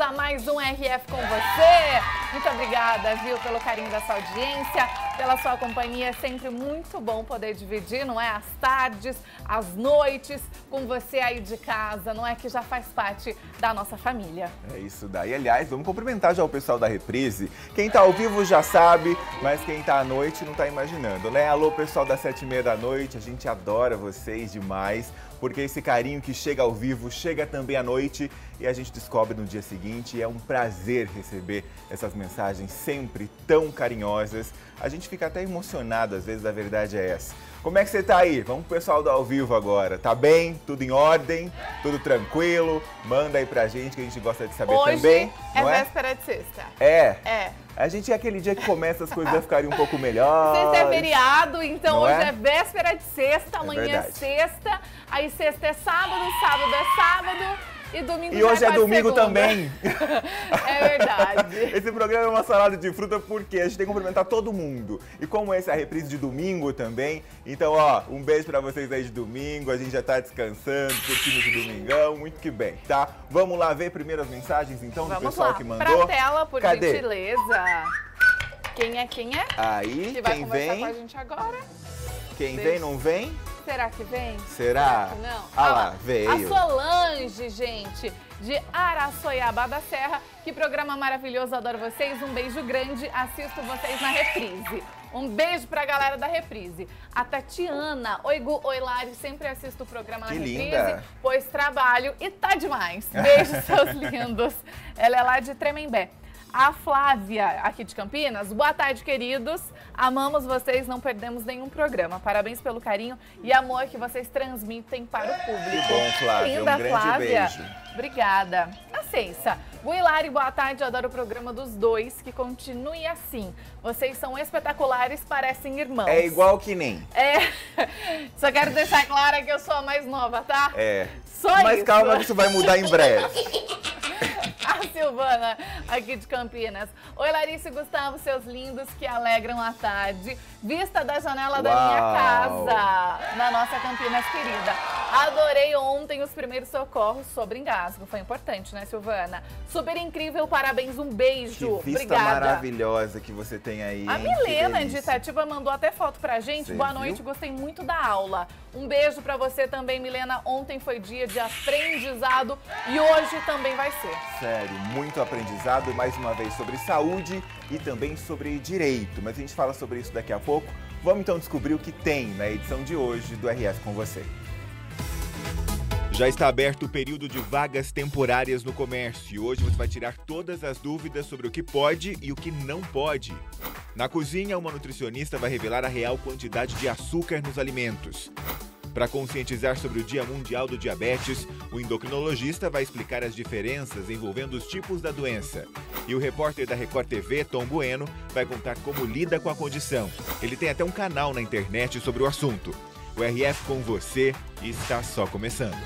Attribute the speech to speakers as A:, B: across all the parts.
A: a mais um RF com você. Muito obrigada, viu, pelo carinho da sua audiência, pela sua companhia. É sempre muito bom poder dividir, não é? As tardes, as noites, com você aí de casa, não é? Que já faz parte da nossa família.
B: É isso daí. Aliás, vamos cumprimentar já o pessoal da Reprise. Quem tá ao vivo já sabe, mas quem tá à noite não tá imaginando, né? Alô, pessoal das 7h30 da noite, a gente adora vocês demais, porque esse carinho que chega ao vivo, chega também à noite e a gente descobre no dia seguinte. E é um prazer receber essas mensagens sempre tão carinhosas. A gente fica até emocionado, às vezes, a verdade é essa. Como é que você tá aí? Vamos pro pessoal do ao vivo agora. Tá bem? Tudo em ordem? Tudo tranquilo? Manda aí pra gente que a gente gosta de saber também.
A: Hoje é véspera de sexta.
B: É. A gente é aquele dia que começa as coisas a ficarem um pouco melhores.
A: Sexta é feriado, então
B: não
A: hoje é véspera de sexta, amanhã é
B: verdade.
A: sexta, aí sexta é sábado, sábado é sábado e domingo
B: E hoje
A: já
B: é domingo
A: segunda.
B: também.
A: É verdade.
B: Esse programa é uma salada de fruta porque a gente tem que cumprimentar todo mundo. E como essa é a reprise de domingo também, então ó, um beijo pra vocês aí de domingo, a gente já tá descansando, curtindo esse domingão, muito que bem, tá? Vamos lá ver primeiro as mensagens então do pessoal que mandou.
A: Pra tela, por
B: Cadê?
A: gentileza. Quem é?
B: Aí,
A: Que vai
B: quem
A: conversar
B: vem?
A: com a gente agora.
B: Quem
A: Beijo.
B: vem, não vem?
A: Será que vem?
B: Será?
A: Que não?
B: Ah lá, veio.
A: A Solange, gente, de Araçoiaba da Serra. Que programa maravilhoso, adoro vocês. Um beijo grande, assisto vocês na Reprise. Um beijo pra galera da Reprise. A Tatiana, oi Gu, oi Lari, sempre assisto o programa na
B: Que
A: Reprise,
B: linda.
A: pois trabalho e tá demais. Beijos, seus lindos. Ela é lá de Tremembé. A Flávia, aqui de Campinas. Boa tarde, queridos. Amamos vocês, não perdemos nenhum programa. Parabéns pelo carinho e amor que vocês transmitem para o público.
B: Que bom, Flávia.
A: Linda,
B: Um grande
A: Flávia.
B: beijo.
A: Obrigada. A Ceissa. Guilari, boa tarde. Eu adoro o programa dos dois. Que continue assim. Vocês são espetaculares, parecem irmãos.
B: É igual que nem.
A: É. Só quero deixar claro que eu sou a mais nova, tá?
B: É.
A: Só
B: Mas
A: isso.
B: calma que isso vai mudar em breve.
A: A Silvana, aqui de Campinas. Oi, Larissa e Gustavo, seus lindos que alegram a tarde. Vista da janela da minha casa, na nossa Campinas querida. Adorei ontem os primeiros socorros sobre engasgo. Foi importante, né, Silvana? Super incrível, parabéns, um beijo.
B: Que vista
A: Obrigada.
B: maravilhosa que você tem aí.
A: A
B: hein?
A: Milena
B: Que
A: de
B: delícia.
A: Itatiba mandou até foto pra gente.
B: Você
A: Boa
B: viu?
A: noite, gostei muito da aula. Um beijo pra você também, Milena. Ontem foi dia de aprendizado e hoje também vai ser.
B: Sério, muito aprendizado, mais uma vez sobre saúde e também sobre direito. Mas a gente fala sobre isso daqui a pouco. Vamos então descobrir o que tem na edição de hoje do RF com você. Já está aberto o período de vagas temporárias no comércio e hoje você vai tirar todas as dúvidas sobre o que pode e o que não pode. Na cozinha, uma nutricionista vai revelar a real quantidade de açúcar nos alimentos. Para conscientizar sobre o Dia Mundial do Diabetes, o endocrinologista vai explicar as diferenças envolvendo os tipos da doença. E o repórter da Record TV, Tom Bueno, vai contar como lida com a condição. Ele tem até um canal na internet sobre o assunto. O RF com você está só começando.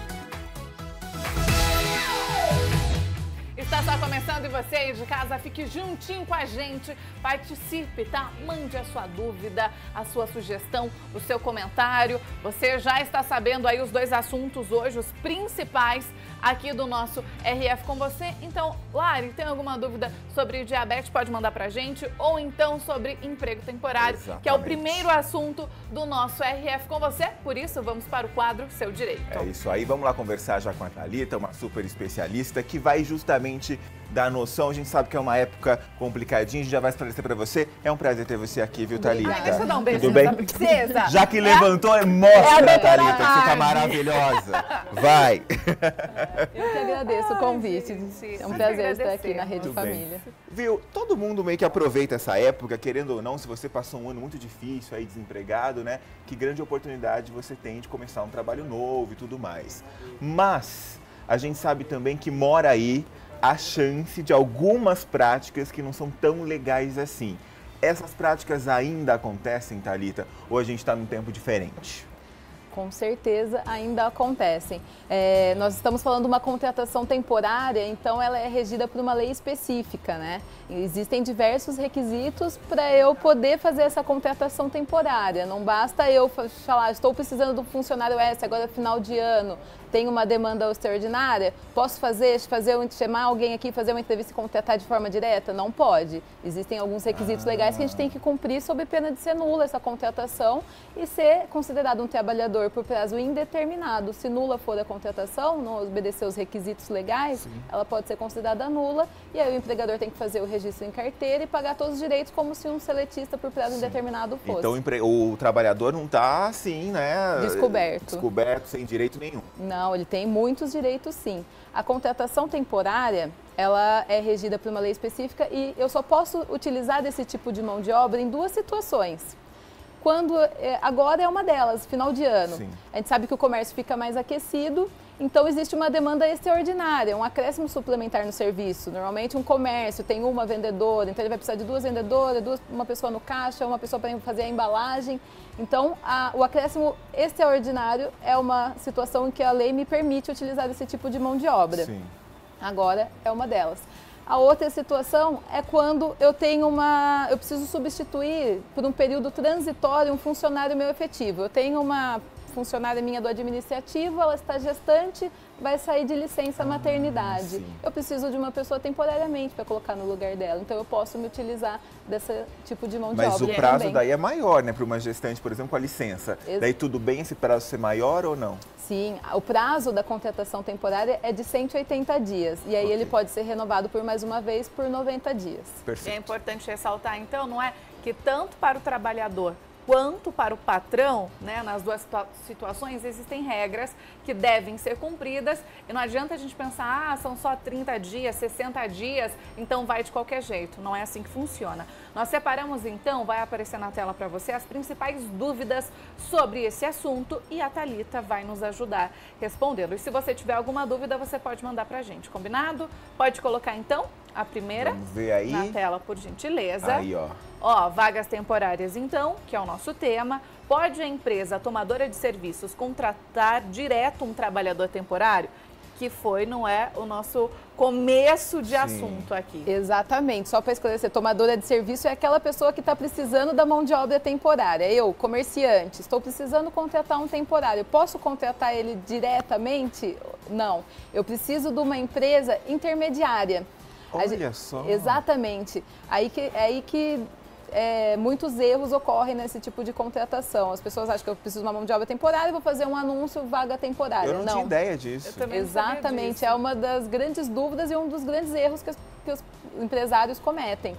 A: Está só começando e você aí de casa, fique juntinho com a gente, participe, tá? Mande a sua dúvida, a sua sugestão, o seu comentário. Você já está sabendo aí os dois assuntos hoje, os principais aqui do nosso RF com você. Então, Lari, tem alguma dúvida sobre diabetes? Pode mandar pra gente, ou então sobre emprego temporário, que é o primeiro assunto do nosso RF com você. Por isso, vamos para o quadro Seu Direito.
B: É isso aí, vamos lá conversar já com a Thalita, uma super especialista que vai justamente dar noção. A gente sabe que é uma época complicadinha, a gente já vai esclarecer pra você. É um prazer ter você aqui, viu, Thalita?
A: Ai, deixa eu dar um beijo
B: Tudo bem?
A: nessa princesa.
B: Já que levantou, mostra, Thalita, que você tá
A: Marge.
B: maravilhosa. Vai!
C: Eu que agradeço o convite.
A: gente,
C: É um
A: nós
C: prazer
A: que
C: estar aqui na
A: agradecemos.
C: Rede
B: Tudo bem.
C: Família.
B: Viu? Todo mundo meio que aproveita essa época, querendo ou não, se você passou um ano muito difícil aí, desempregado, né? Que grande oportunidade você tem de começar um trabalho novo e tudo mais. Mas a gente sabe também que mora aí a chance de algumas práticas que não são tão legais assim. Essas práticas ainda acontecem, Thalita, ou a gente está num tempo diferente?
C: Com certeza ainda acontecem. Nós estamos falando de uma contratação temporária, então ela é regida por uma lei específica, né? Existem diversos requisitos para eu poder fazer essa contratação temporária. Não basta eu falar, estou precisando de um funcionário extra, agora é final de ano, tem uma demanda extraordinária, posso chamar alguém aqui, fazer uma entrevista e contratar de forma direta? Não pode. Existem alguns requisitos legais que a gente tem que cumprir sob pena de ser nula essa contratação e ser considerado um trabalhador por prazo indeterminado. Se nula for a contratação, não obedecer os requisitos legais, ela pode ser considerada nula e aí o empregador tem que fazer o registro em carteira e pagar todos os direitos como se um seletista por prazo indeterminado fosse.
B: Então o trabalhador não está assim, né? Descoberto, sem direito nenhum.
C: Não, ele tem muitos direitos sim. A contratação temporária, ela é regida por uma lei específica e eu só posso utilizar desse tipo de mão de obra em 2 situações. Agora é uma delas, final de ano. Sim. A gente sabe que o comércio fica mais aquecido, então existe uma demanda extraordinária, um acréscimo suplementar no serviço. Normalmente um comércio tem uma vendedora, então ele vai precisar de 2 vendedoras, uma pessoa no caixa, uma pessoa para fazer a embalagem. Então o acréscimo extraordinário é uma situação em que a lei me permite utilizar esse tipo de mão de obra. Sim. Agora é uma delas. A outra situação é quando eu preciso substituir por um período transitório um funcionário meu efetivo. Eu tenho uma funcionária minha do administrativo, ela está gestante, vai sair de licença maternidade. Sim. Eu preciso de uma pessoa temporariamente para colocar no lugar dela, então eu posso me utilizar desse tipo de mão de obra.
B: Mas o prazo também daí é maior, né, para uma gestante, por exemplo, com a licença. Daí tudo bem esse prazo ser maior ou não?
C: Sim, o prazo da contratação temporária é de 180 dias e aí ele pode ser renovado por mais uma vez por 90 dias.
A: Perfeito. É importante ressaltar, então, não é que tanto para o trabalhador quanto para o patrão, né, nas 2 situações, existem regras que devem ser cumpridas e não adianta a gente pensar, são só 30 dias, 60 dias, então vai de qualquer jeito. Não é assim que funciona. Nós separamos, então, vai aparecer na tela para você as principais dúvidas sobre esse assunto e a Thalita vai nos ajudar respondendo. E se você tiver alguma dúvida, você pode mandar para a gente, combinado? Pode colocar, então, a primeira.
B: Vamos ver aí
A: na tela, por gentileza.
B: Aí, ó.
A: Ó, vagas temporárias, então, que é o nosso tema. Pode a empresa tomadora de serviços contratar direto um trabalhador temporário? Que não é o nosso começo de assunto aqui.
C: Exatamente. Só para esclarecer, tomadora de serviço é aquela pessoa que está precisando da mão de obra temporária. Eu, comerciante, estou precisando contratar um temporário. Posso contratar ele diretamente? Não. Eu preciso de uma empresa intermediária.
B: Olha só.
C: Exatamente. Aí que muitos erros ocorrem nesse tipo de contratação. As pessoas acham que eu preciso de uma mão de obra temporária e vou fazer um anúncio, vaga temporária.
B: Eu não tinha ideia disso.
A: Eu também
C: Exatamente.
A: Não sabia disso.
C: É uma das grandes dúvidas e um dos grandes erros que os empresários cometem.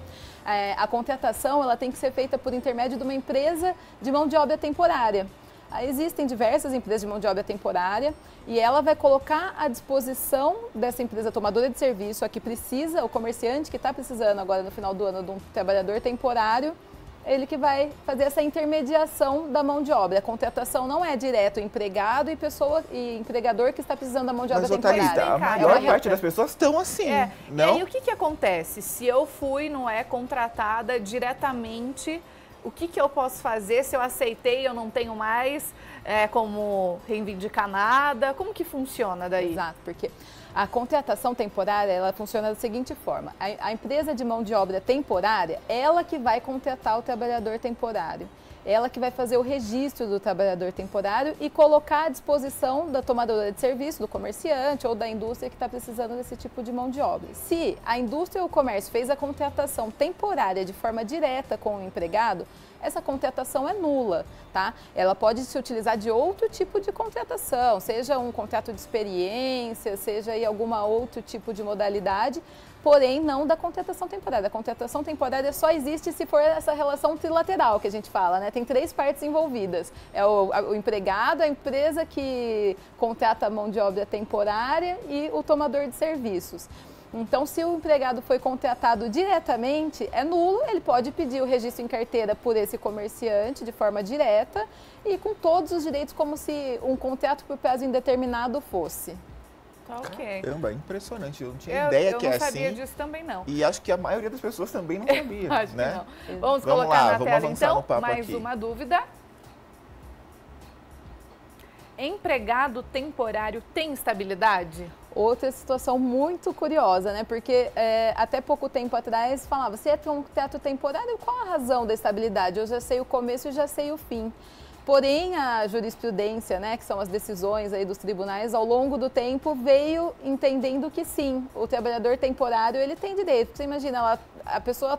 C: A contratação ela tem que ser feita por intermédio de uma empresa de mão de obra temporária. Existem diversas empresas de mão de obra temporária e ela vai colocar à disposição dessa empresa tomadora de serviço, a que precisa, o comerciante que está precisando agora no final do ano de um trabalhador temporário, ele que vai fazer essa intermediação da mão de obra. A contratação não é direto empregado e empregador que está precisando da mão de obra temporária.
B: Thalita, a maior parte das pessoas estão assim, não?
A: E aí o que acontece? Se eu fui, contratada diretamente, o que eu posso fazer se eu aceitei e eu não tenho mais como reivindicar nada? Como que funciona daí?
C: Exato, porque a contratação temporária, ela funciona da seguinte forma. A empresa de mão de obra temporária, ela que vai contratar o trabalhador temporário. Ela que vai fazer o registro do trabalhador temporário e colocar à disposição da tomadora de serviço, do comerciante ou da indústria que está precisando desse tipo de mão de obra. Se a indústria ou o comércio fez a contratação temporária de forma direta com o empregado, essa contratação é nula, tá? Ela pode se utilizar de outro tipo de contratação, seja um contrato de experiência, seja aí alguma outro tipo de modalidade, porém não da contratação temporária. A contratação temporária só existe se for essa relação trilateral que a gente fala, né? Tem 3 partes envolvidas. É o empregado, a empresa que contrata a mão de obra temporária e o tomador de serviços. Então, se o empregado foi contratado diretamente, é nulo, ele pode pedir o registro em carteira por esse comerciante de forma direta e com todos os direitos como se um contrato por prazo indeterminado fosse.
A: Tá, ok.
B: Caramba, impressionante. Eu não tinha ideia que é assim.
A: Eu não sabia disso também, não.
B: E acho que a maioria das pessoas também não sabia,
A: acho
B: né?
A: Que não. Vamos colocar
B: lá,
A: na tela, então, mais
B: aqui.
A: uma dúvida. Empregado temporário tem estabilidade?
C: Outra situação muito curiosa, né? Porque até pouco tempo atrás falava, se é um contrato temporário, qual a razão da estabilidade? Eu já sei o começo e já sei o fim. Porém, a jurisprudência, né, que são as decisões aí dos tribunais, ao longo do tempo veio entendendo que sim, o trabalhador temporário ele tem direito. Você imagina, a pessoa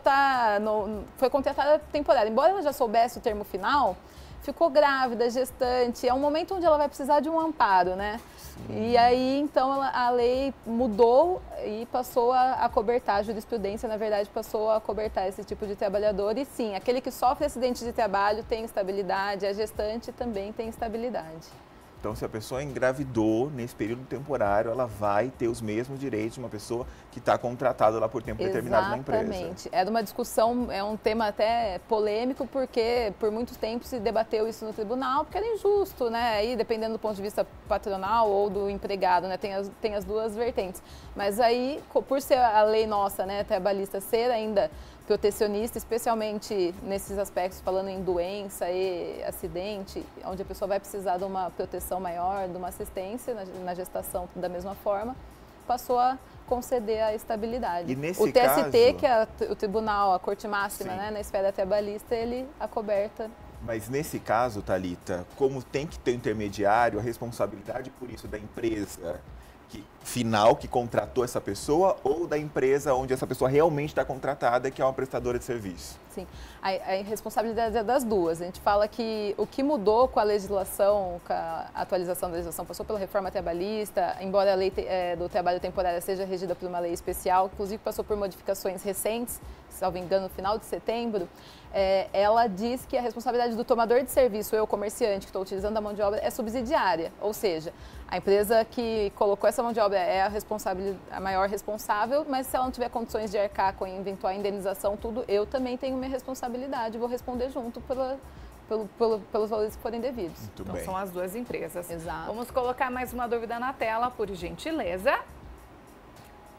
C: foi contratada temporária, embora ela já soubesse o termo final, ficou grávida, gestante, é um momento onde ela vai precisar de um amparo, né? E aí, então, a lei mudou e passou a acobertar, a jurisprudência, na verdade, passou a acobertar esse tipo de trabalhador. E sim, aquele que sofre acidente de trabalho tem estabilidade, a gestante também tem estabilidade.
B: Então, se a pessoa engravidou nesse período temporário, ela vai ter os mesmos direitos de uma pessoa que está contratada lá por tempo determinado na empresa.
C: Exatamente. Era uma discussão, é um tema até polêmico, porque por muito tempo se debateu isso no tribunal, porque era injusto, né? Aí, dependendo do ponto de vista patronal ou do empregado, né? Tem as duas vertentes. Mas aí, por ser a lei nossa, né, trabalhista, ser ainda protecionista, especialmente nesses aspectos, falando em doença e acidente, onde a pessoa vai precisar de uma proteção maior, de uma assistência na gestação da mesma forma, passou a conceder a estabilidade.
B: E nesse
C: o TST,
B: caso,
C: que é o tribunal, a corte máxima, né, na esfera trabalhista, ele acoberta.
B: Mas nesse caso, Thalita, como tem que ter um intermediário, a responsabilidade por isso da empresa final que contratou essa pessoa ou da empresa onde essa pessoa realmente está contratada, que é uma prestadora de serviço?
C: Sim, a responsabilidade é das duas. A gente fala que o que mudou com a legislação, com a atualização da legislação, passou pela reforma trabalhista, embora a lei do trabalho temporário seja regida por uma lei especial, inclusive passou por modificações recentes, salvo engano, no final de setembro, ela diz que a responsabilidade do tomador de serviço, eu, comerciante, que estou utilizando a mão de obra, é subsidiária, ou seja, a empresa que colocou essa mão de obra é a maior responsável, mas se ela não tiver condições de arcar com eventual indenização, tudo, eu também tenho minha responsabilidade, vou responder junto pelos valores que forem devidos.
B: Muito
A: então
B: bem.
A: São as duas empresas.
C: Exato.
A: Vamos colocar mais uma dúvida na tela, por gentileza.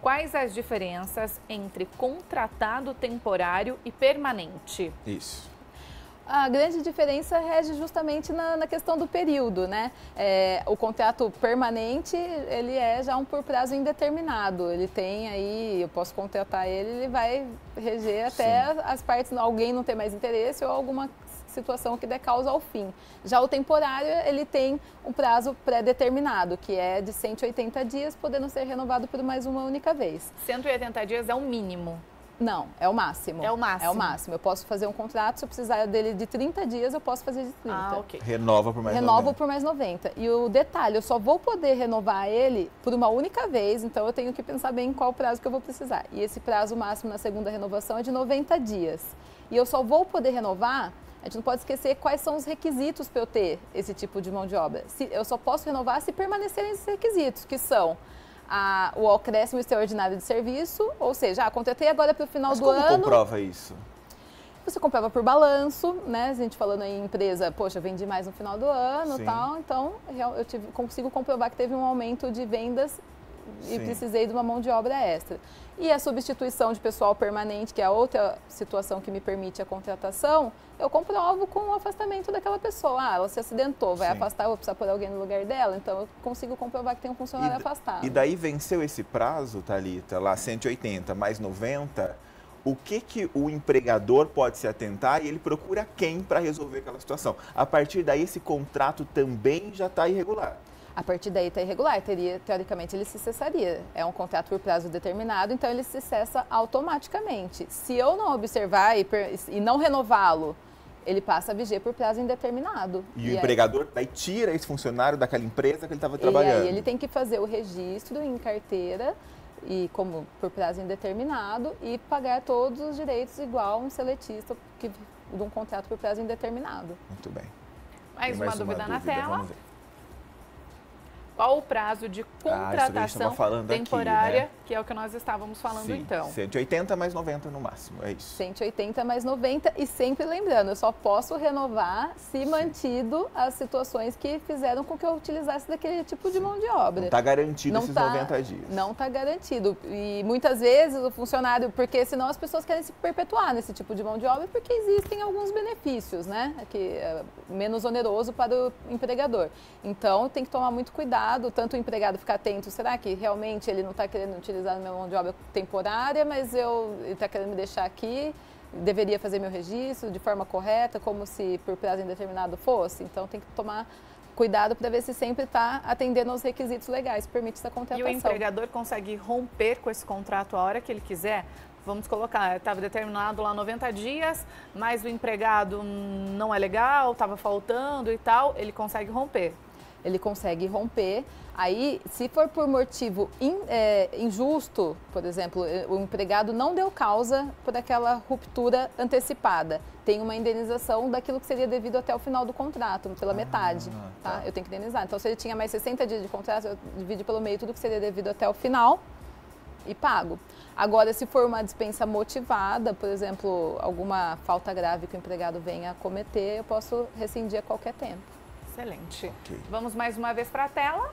A: Quais as diferenças entre contratado temporário e permanente?
B: Isso.
C: A grande diferença rege justamente na questão do período, né? O contrato permanente, ele é já por prazo indeterminado. Ele tem aí, eu posso contratar ele vai reger até as partes, alguém não ter mais interesse ou alguma situação que dê causa ao fim. Já o temporário, ele tem um prazo pré-determinado, que é de 180 dias, podendo ser renovado por mais uma única vez.
A: 180 dias é o mínimo?
C: Não, é o máximo.
A: É o máximo?
C: É o máximo. Eu posso fazer um contrato, se eu precisar dele de 30 dias, eu posso fazer de 30.
A: Ah, ok.
B: Renova por mais 90.
C: Renova por mais 90. E o detalhe, eu só vou poder renovar ele por uma única vez, então eu tenho que pensar bem em qual prazo que eu vou precisar. E esse prazo máximo na segunda renovação é de 90 dias. E eu só vou poder renovar, a gente não pode esquecer quais são os requisitos para eu ter esse tipo de mão de obra. Eu só posso renovar se permanecerem esses requisitos, que são o acréscimo extraordinário de serviço, ou seja, contratei agora para o final do ano.
B: Mas como comprova isso?
C: Você comprova por balanço, né? A gente falando em empresa, poxa, vendi mais no final do ano e tal, então eu consigo comprovar que teve um aumento de vendas e precisei de uma mão de obra extra. E a substituição de pessoal permanente, que é a outra situação que me permite a contratação, eu comprovo com o afastamento daquela pessoa. Ah, ela se acidentou, vai afastar, eu vou precisar pôr alguém no lugar dela, então eu consigo comprovar que tem um funcionário afastado.
B: E daí venceu esse prazo, Thalita, lá 180 mais 90, o que o empregador pode se atentar e ele procura quem para resolver aquela situação? A partir daí esse contrato também já está irregular.
C: A partir daí está irregular, teoricamente ele se cessaria. É um contrato por prazo determinado, então ele se cessa automaticamente. Se eu não observar e não renová-lo, ele passa a viger por prazo indeterminado.
B: E o empregador daí tira esse funcionário daquela empresa que ele estava trabalhando.
C: E aí ele tem que fazer o registro em carteira e como por prazo indeterminado e pagar todos os direitos igual um seletista de um contrato por prazo indeterminado.
B: Muito bem.
A: Mais uma dúvida na tela.
B: Vamos ver.
A: Qual o prazo de contratação temporária,
B: aqui, né?
A: que é o que nós estávamos falando então?
B: 180 mais 90 no máximo, é isso.
C: 180 mais 90 e sempre lembrando, eu só posso renovar se mantido as situações que fizeram com que eu utilizasse daquele tipo de mão de obra.
B: Não está garantido esses 90 dias.
C: Não está garantido. E muitas vezes o funcionário, porque senão as pessoas querem se perpetuar nesse tipo de mão de obra porque existem alguns benefícios, né? Que é menos oneroso para o empregador. Então tem que tomar muito cuidado. Tanto o empregado ficar atento, será que realmente ele não está querendo utilizar a minha mão de obra temporária, mas ele está querendo me deixar aqui deveria fazer meu registro de forma correta, como se por prazo indeterminado fosse. Então tem que tomar cuidado para ver se sempre está atendendo aos requisitos legais que permite essa contratação.
A: E o empregador consegue romper com esse contrato a hora que ele quiser? Vamos colocar, estava determinado lá 90 dias, mas o empregado não é legal, estava faltando e tal, ele consegue romper.
C: Ele consegue romper. Aí, se for por motivo injusto, por exemplo, o empregado não deu causa por aquela ruptura antecipada, tem uma indenização daquilo que seria devido até o final do contrato, pela metade, tá? Eu tenho que indenizar. Então, se ele tinha mais 60 dias de contrato, eu divido pelo meio tudo que seria devido até o final e pago. Agora, se for uma dispensa motivada, por exemplo, alguma falta grave que o empregado venha a cometer, eu posso rescindir a qualquer tempo.
A: Excelente. Vamos mais uma vez para a tela.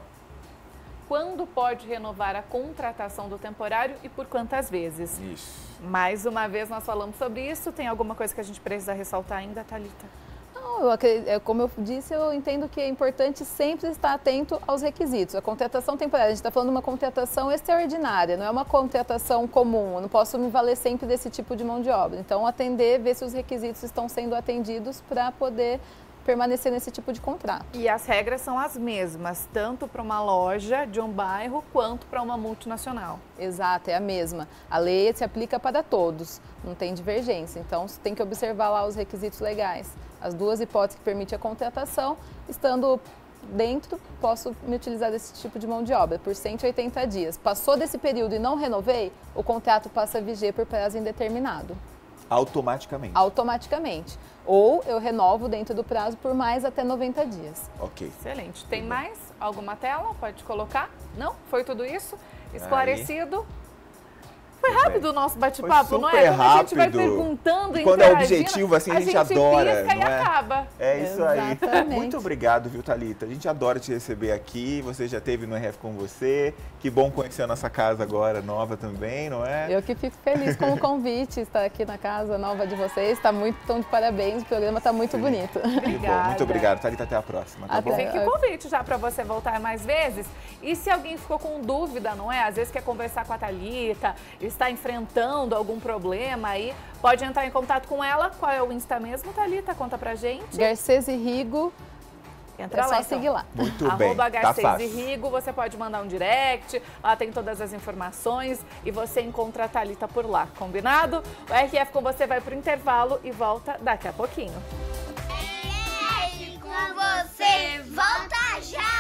A: Quando pode renovar a contratação do temporário e por quantas vezes?
B: Isso.
A: Mais uma vez nós falamos sobre isso. Tem alguma coisa que a gente precisa ressaltar ainda, Thalita?
C: Não, como eu disse, eu entendo que é importante sempre estar atento aos requisitos. A contratação temporária, a gente está falando de uma contratação extraordinária, não é uma contratação comum. Eu não posso me valer sempre desse tipo de mão de obra. Então, atender, ver se os requisitos estão sendo atendidos para poder permanecer nesse tipo de contrato.
A: E as regras são as mesmas, tanto para uma loja de um bairro quanto para uma multinacional.
C: Exato, é a mesma. A lei se aplica para todos, não tem divergência. Então, você tem que observar lá os requisitos legais. As duas hipóteses que permitem a contratação, estando dentro, posso me utilizar desse tipo de mão de obra por 180 dias. Passou desse período e não renovei, o contrato passa a viger por prazo indeterminado.
B: Automaticamente?
C: Automaticamente. Ou eu renovo dentro do prazo por mais até 90 dias.
B: Ok.
A: Excelente. Tem mais alguma tela? Pode colocar? Não? Foi tudo isso? Esclarecido? Foi rápido o nosso bate-papo, não é? Quando a gente vai perguntando,
B: quando é objetivo, assim, a gente adora,
A: pisca, não é? E acaba.
B: É isso
C: Exatamente.
B: aí. Muito obrigado, viu, Thalita? A gente adora te receber aqui. Você já esteve no RF com você. Que bom conhecer a nossa casa agora, nova também, não é?
C: Eu que fico feliz com o convite, estar aqui na casa nova de vocês. Estão de parabéns, o programa está muito bonito.
A: Obrigada.
B: Muito obrigado, Thalita. Até a próxima. Tá bom?
A: Fica o convite já para você voltar mais vezes. E se alguém ficou com dúvida, não é? Às vezes quer conversar com a Thalita, está enfrentando algum problema aí, pode entrar em contato com ela. Qual é o Insta mesmo, Thalita? Conta pra gente.
C: Garcês e Rigo.
A: Entra
C: lá,
A: lá,
C: só seguir lá.
B: Muito bem, tá
A: Garcês e Rigo, você pode mandar um direct, lá tem todas as informações e você encontra a Thalita por lá, combinado? O RF com você vai pro intervalo e volta daqui a pouquinho.
D: RF com você, volta já!